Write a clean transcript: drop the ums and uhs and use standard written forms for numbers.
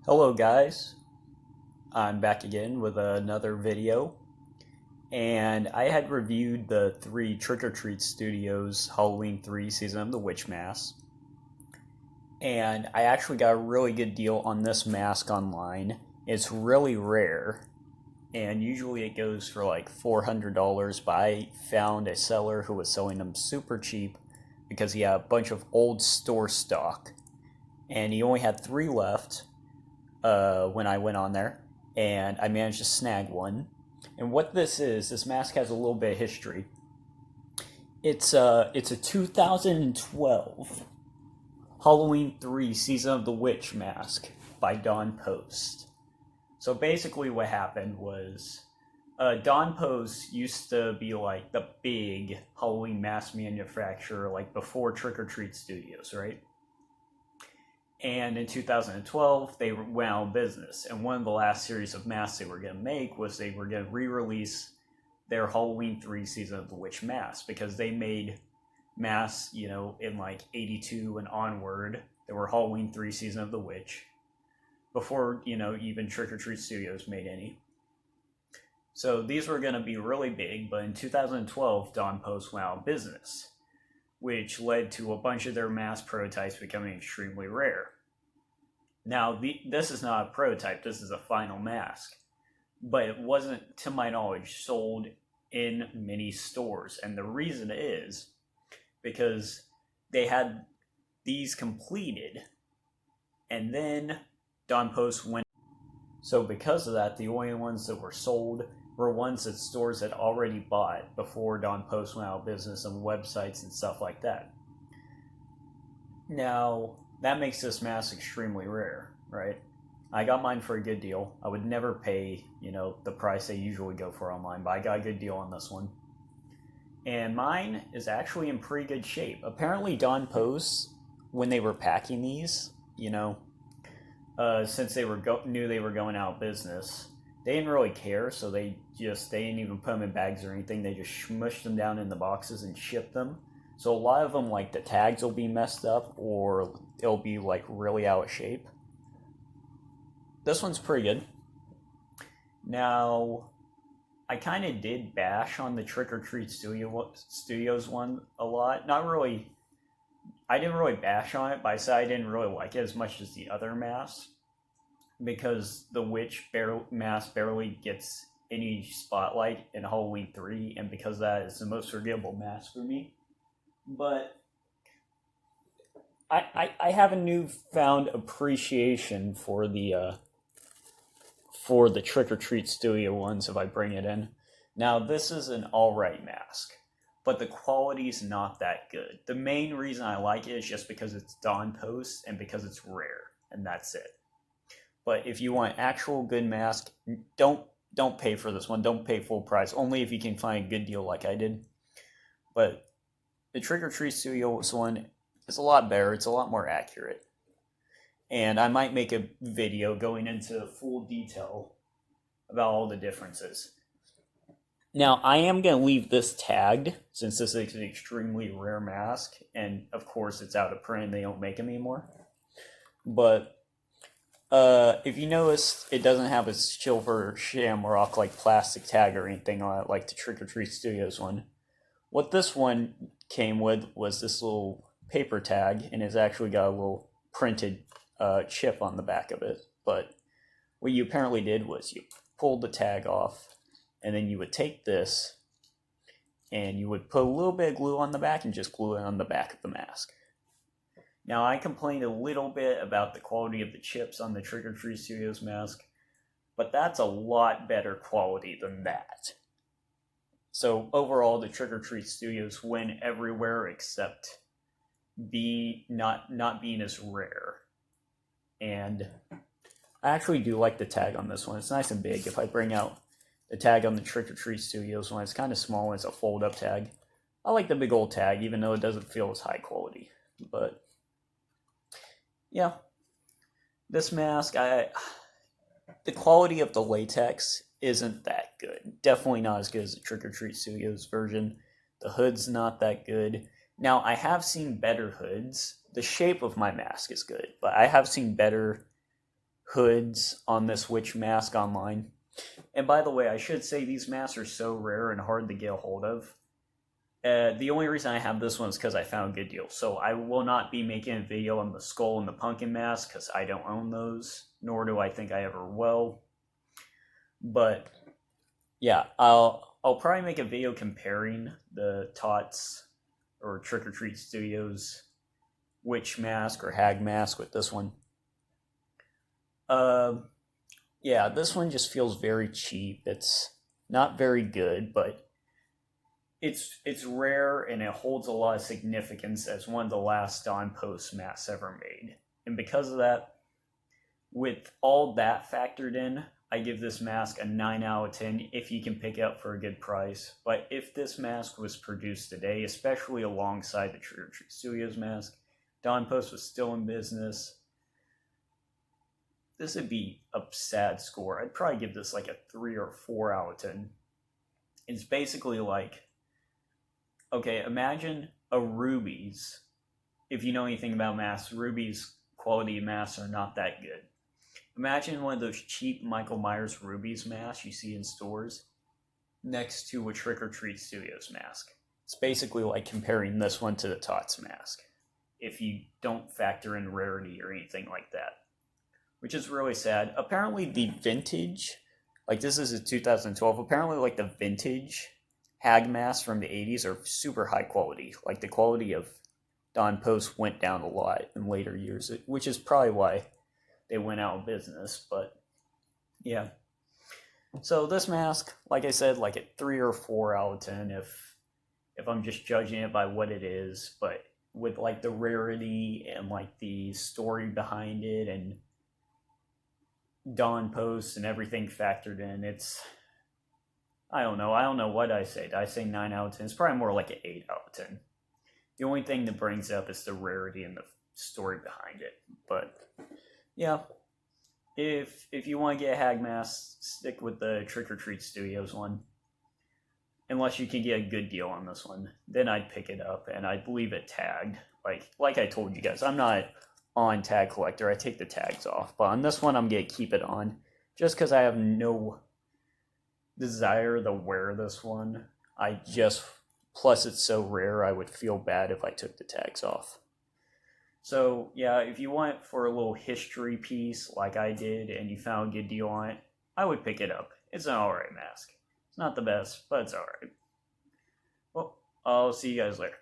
Hello guys, I'm back again with another video, and I had reviewed the three Trick or Treat Studios Halloween 3 Season of the Witch Mask, and I actually got a really good deal on this mask online. It's really rare, and usually it goes for like $400, but I found a seller who was selling them super cheap because he had a bunch of old store stock, and he only had three left when I went on there, and I managed to snag one. And what this is, this mask has a little bit of history. It's a 2012 Halloween 3 Season of the Witch mask by Don Post. So basically, what happened was Don Post used to be like the big Halloween mask manufacturer, like before Trick or Treat Studios, right? And in 2012, they went out of business. And one of the last series of masks they were going to make was they were going to re-release their Halloween 3 Season of the Witch mask, because they made masks, in like 82 and onward. There were Halloween 3 Season of the Witch before, even Trick or Treat Studios made any. So these were going to be really big, but in 2012, Don Post went out of business, which led to a bunch of their mask prototypes becoming extremely rare. Now, this is not a prototype, this is a final mask, but it wasn't, to my knowledge, sold in many stores. And the reason is because they had these completed, and then Don Post went. So because of that, the only ones that were sold were ones that stores had already bought before Don Post went out of business, on websites and stuff like that. Now, that makes this mask extremely rare, right? I got mine for a good deal. I would never pay, the price they usually go for online, but I got a good deal on this one. And mine is actually in pretty good shape. Apparently, Don Post, when they were packing these, since they knew they were going out of business, they didn't really care, so they didn't even put them in bags or anything. They just smushed them down in the boxes and shipped them. So a lot of them, like, the tags will be messed up, or it'll be like really out of shape. This one's pretty good. Now, I kind of did bash on the Trick or Treat Studios one a lot. Not really. I didn't really bash on it, but I said I didn't really like it as much as the other masks, because the witch mask barely gets any spotlight in Halloween 3, and because that is the most forgettable mask for me. But I have a newfound appreciation for the Trick or Treat Studio ones, if I bring it in. Now, this is an alright mask, but the quality's not that good. The main reason I like it is just because it's Don Post and because it's rare, and that's it. But if you want actual good mask, don't pay for this one. Don't pay full price. Only if you can find a good deal like I did. But the Trick or Treat Studios one is a lot better. It's a lot more accurate. And I might make a video going into full detail about all the differences. Now, I am going to leave this tagged, since this is an extremely rare mask, and of course it's out of print and they don't make them anymore. But if you notice, it doesn't have a silver shamrock like plastic tag or anything on it like the Trick or Treat Studios one. What this one came with was this little paper tag, and it's actually got a little printed chip on the back of it. But what you apparently did was you pulled the tag off, and then you would take this and you would put a little bit of glue on the back and just glue it on the back of the mask. Now, I complained a little bit about the quality of the chips on the Trick or Treat Studios mask, but that's a lot better quality than that. So overall, the Trick or Treat Studios win everywhere except not being as rare. And I actually do like the tag on this one. It's nice and big. If I bring out the tag on the Trick or Treat Studios one, it's kind of small. It's a fold-up tag. I like the big old tag, even though it doesn't feel as high quality. But yeah, this mask, the quality of the latex isn't that good. Definitely not as good as the Trick or Treat Studios version. The hood's not that good. Now, I have seen better hoods. The shape of my mask is good, but I have seen better hoods on this witch mask online. And by the way, I should say these masks are so rare and hard to get a hold of. The only reason I have this one is because I found a good deal. So I will not be making a video on the skull and the pumpkin mask because I don't own those, nor do I think I ever will. But yeah, I'll probably make a video comparing the Tots or Trick or Treat Studios witch mask or hag mask with this one. Yeah, this one just feels very cheap. It's not very good, but it's rare and it holds a lot of significance as one of the last Dawn Post masks ever made. And because of that, with all that factored in, I give this mask a 9 out of 10 if you can pick it up for a good price. But if this mask was produced today, especially alongside the Trick or Treat Studios mask, Dawn Post was still in business, this would be a sad score. I'd probably give this like a 3 or 4 out of 10. It's basically like, okay, imagine a Ruby's. If you know anything about masks, Ruby's quality masks are not that good. Imagine one of those cheap Michael Myers Ruby's masks you see in stores next to a Trick or Treat Studios mask. It's basically like comparing this one to the Tots mask, if you don't factor in rarity or anything like that, which is really sad. Apparently the vintage, like this is a 2012, apparently like the vintage hag masks from the 80s are super high quality. Like the quality of Dawn Post went down a lot in later years, which is probably why they went out of business. But yeah, so this mask, like I said, like a 3 or 4 out of 10 if I'm just judging it by what it is. But with like the rarity and like the story behind it and Dawn Post and everything factored in, it's, I don't know what I say. Did I say 9 out of 10? It's probably more like an 8 out of 10. The only thing that brings up is the rarity and the story behind it. But yeah, if you want to get a hag mask, stick with the Trick or Treat Studios one. Unless you can get a good deal on this one, then I'd pick it up and I'd leave it tagged. Like I told you guys, I'm not on tag collector. I take the tags off, but on this one, I'm gonna keep it on just because I have no desire to wear this one. Plus it's so rare, I would feel bad if I took the tags off. So yeah, if you want for a little history piece like I did and you found a good deal on it, I would pick it up. It's an alright mask. It's not the best, but it's alright. Well, I'll see you guys later.